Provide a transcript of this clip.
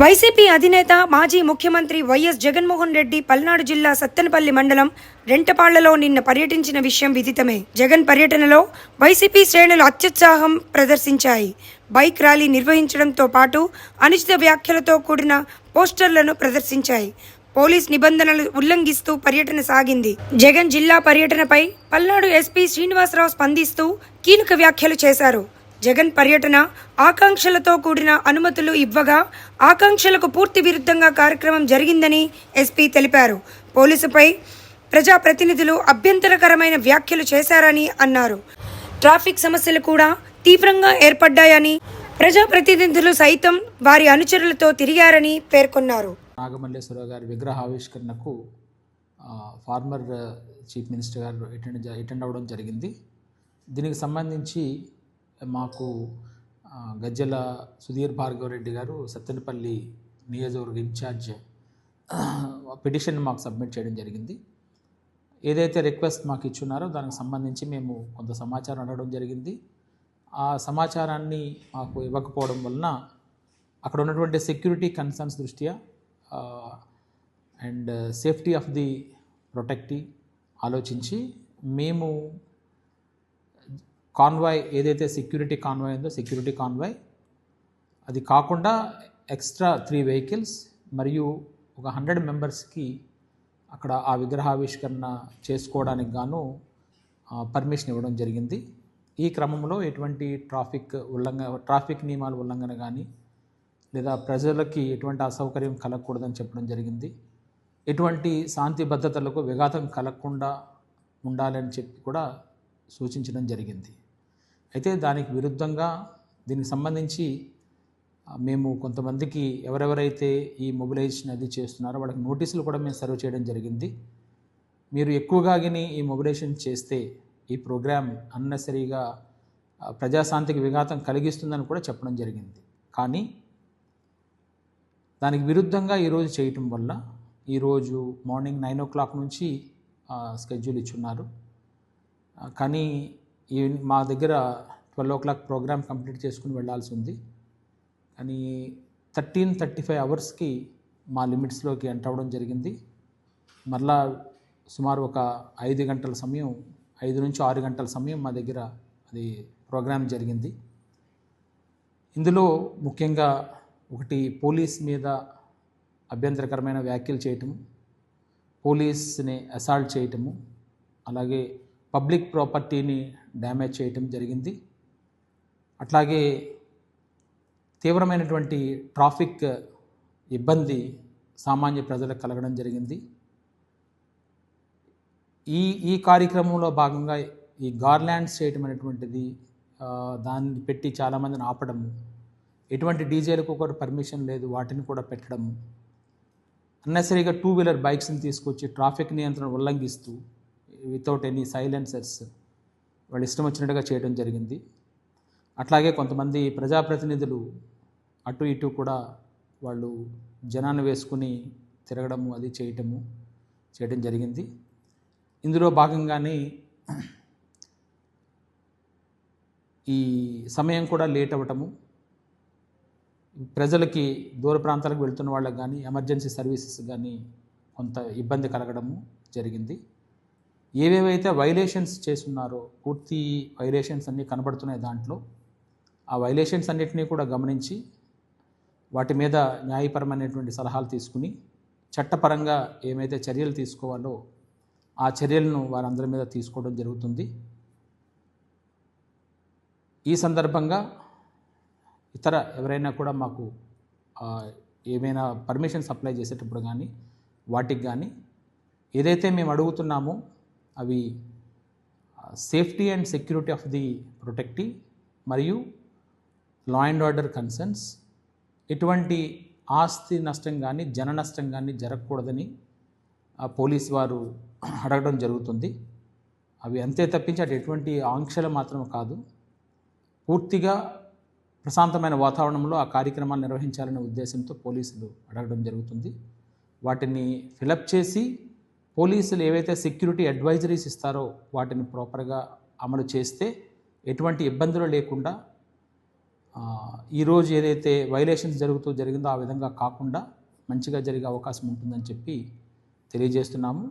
YCP అధినేత మాజీ ముఖ్యమంత్రి వైఎస్ జగన్మోహన్ రెడ్డి పల్నాడు జిల్లా సత్తెనపల్లి మండలం రెంటపాళ్లలో నిన్న పర్యటించిన విషయం విదితమే. జగన్ పర్యటనలో వైసీపీ శ్రేణులు అత్యుత్సాహం ప్రదర్శించాయి. బైక్ ర్యాలీ నిర్వహించడంతో పాటు అనుచిత వ్యాఖ్యలతో కూడిన పోస్టర్లను ప్రదర్శించాయి. పోలీస్ నిబంధనలు ఉల్లంఘిస్తూ పర్యటన సాగింది. జగన్ జిల్లా పర్యటనపై పల్నాడు ఎస్పీ శ్రీనివాసరావు స్పందిస్తూ కీలక వ్యాఖ్యలు చేశారు. జగన్ పర్యటన ఆకాంక్షలతో కూడిన అనుమతులు ఇవ్వగా ఆకాంక్షలకు పూర్తి విరుద్ధంగా కార్యక్రమం జరిగిందని ఎస్పీ తెలిపారు. పోలీసుపై ప్రజాప్రతినిధులు అభ్యంతరకరమైన వ్యాఖ్యలు చేశారని అన్నారు. ట్రాఫిక్ సమస్యలు కూడా తీవ్రంగా ఏర్పడ్డాయని, ప్రజాప్రతినిధులు సైతం వారి అనుచరులతో తిరిగారని పేర్కొన్నారు. నాగమల్లేశ్వరరావు గారి విగ్రహ ఆవిష్కరణకు ఫార్మర్ చీఫ్ మినిస్టర్ గారు అటెండ్ అవ్వడం జరిగింది. దీనికి సంబంధించి మాకు గజ్జల సుధీర్ భార్గవరెడ్డి గారు సత్తెనపల్లి నియోజకవర్గ ఇన్ఛార్జ్ పిటిషన్ మాకు సబ్మిట్ చేయడం జరిగింది. ఏదైతే రిక్వెస్ట్ మాకు ఇచ్చున్నారో దానికి సంబంధించి మేము కొంత సమాచారం అడగడం జరిగింది. ఆ సమాచారాన్ని మాకు ఇవ్వకపోవడం వలన అక్కడ ఉన్నటువంటి సెక్యూరిటీ కన్సర్న్స్ దృష్ట్యా and safety of the protectee ఆలోచించి మేము కాన్వాయ్ ఏదైతే సెక్యూరిటీ కాన్వాయ్ ఉందో సెక్యూరిటీ కాన్వాయ్ అది కాకుండా ఎక్స్ట్రా 3 వెహికల్స్ మరియు ఒక 100 మెంబర్స్కి అక్కడ ఆ విగ్రహావిష్కరణ చేసుకోవడానికి గాను పర్మిషన్ ఇవ్వడం జరిగింది. ఈ క్రమంలో ఎటువంటి ట్రాఫిక్ నియమాల ఉల్లంఘన కానీ లేదా ప్రజలకి ఎటువంటి అసౌకర్యం కలగకూడదని చెప్పడం జరిగింది. ఎటువంటి శాంతి భద్రతలకు విఘాతం కలగకుండా ఉండాలని చెప్పి కూడా సూచించడం జరిగింది. అయితే దానికి విరుద్ధంగా దీనికి సంబంధించి మేము కొంతమందికి ఎవరెవరైతే ఈ మొబిలైజేషన్ అది చేస్తున్నారో వాళ్ళకి నోటీసులు కూడా మేము సర్వ్ చేయడం జరిగింది. మీరు ఎక్కువగా ఈ మొబిలైజేషన్ చేస్తే ఈ ప్రోగ్రాం అన్నెసరీగా ప్రజాశాంతికి విఘాతం కలిగిస్తుందని కూడా చెప్పడం జరిగింది. కానీ దానికి విరుద్ధంగా ఈరోజు చేయటం వల్ల ఈరోజు మార్నింగ్ 9 o'clock నుంచి స్కెడ్యూల్ ఇచ్చున్నారు. కానీ మా దగ్గర 12 o'clock ప్రోగ్రామ్ కంప్లీట్ చేసుకుని వెళ్ళాల్సి ఉంది. కానీ 13:35 అవర్స్కి మా లిమిట్స్లోకి ఎంటర్ అవ్వడం జరిగింది. మరలా సుమారు ఒక 5 గంటల సమయం, 5 నుంచి 6 గంటల సమయం మా దగ్గర అది ప్రోగ్రామ్ జరిగింది. ఇందులో ముఖ్యంగా ఒకటి పోలీస్ మీద అభ్యంతరకరమైన వ్యాఖ్యలు చేయటము, పోలీస్ని అసాల్ట్ చేయటము, అలాగే పబ్లిక్ ప్రాపర్టీని డ్యామేజ్ చేయటం జరిగింది. అట్లాగే తీవ్రమైనటువంటి ట్రాఫిక్ ఇబ్బంది సామాన్య ప్రజలకు కలగడం జరిగింది. ఈ కార్యక్రమంలో భాగంగా ఈ గార్లాండ్స్ చేయటం అనేటువంటిది దాన్ని పెట్టి చాలామందిని ఆపడము, ఎటువంటి డీజేలకు కూడా పర్మిషన్ లేదు వాటిని కూడా పెట్టడము, అన్నెసరీగా 2-wheeler బైక్స్ని తీసుకొచ్చి ట్రాఫిక్ నియంత్రణ ఉల్లంఘిస్తూ వితౌట్ ఎనీ సైలెన్సర్స్ వాళ్ళు ఇష్టం వచ్చినట్టుగా చేయడం జరిగింది. అట్లాగే కొంతమంది ప్రజాప్రతినిధులు అటు ఇటు కూడా వాళ్ళు జనాన్ని వేసుకుని తిరగడము అది చేయడం జరిగింది. ఇందులో భాగంగానే ఈ సమయం కూడా లేట్ అవ్వటము, ప్రజలకి దూర ప్రాంతాలకు వెళ్తున్న వాళ్ళకి కానీ ఎమర్జెన్సీ సర్వీసెస్ కానీ కొంత ఇబ్బంది కలగడము జరిగింది. ఏవేవైతే వైలేషన్స్ చేస్తున్నారో పూర్తి వైలేషన్స్ అన్నీ కనబడుతున్నాయి. దాంట్లో ఆ వైలేషన్స్ అన్నిటినీ కూడా గమనించి వాటి మీద న్యాయపరమైనటువంటి సలహాలు తీసుకుని చట్టపరంగా ఏమైతే చర్యలు తీసుకోవాలో ఆ చర్యలను వారందరి మీద తీసుకోవడం జరుగుతుంది. ఈ సందర్భంగా ఇతర ఎవరైనా కూడా మాకు ఏమైనా పర్మిషన్స్ అప్లై చేసేటప్పుడు కానీ వాటికి కానీ ఏదైతే మేము అడుగుతున్నామో అవి safety and security of the protectee మరియు లా అండ్ ఆర్డర్ కన్సర్న్స్, ఎటువంటి ఆస్తి నష్టం కానీ జన నష్టం కానీ జరగకూడదని పోలీస్ వారు అడగడం జరుగుతుంది. అవి అంతే తప్పించి అటు ఎటువంటి ఆంక్షలు మాత్రం కాదు, పూర్తిగా ప్రశాంతమైన వాతావరణంలో ఆ కార్యక్రమాలు నిర్వహించాలనే ఉద్దేశంతో పోలీసులు అడగడం జరుగుతుంది. వాటిని ఫిలప్ చేసి పోలీసులు ఏవైతే సెక్యూరిటీ అడ్వైజరీస్ ఇస్తారో వాటిని ప్రాపర్గా అమలు చేస్తే ఎటువంటి ఇబ్బందులు లేకుండా ఈరోజు ఏదైతే వైలేషన్స్ జరిగిందో ఆ విధంగా కాకుండా మంచిగా జరిగే అవకాశం ఉంటుందని చెప్పి తెలియజేస్తున్నాము.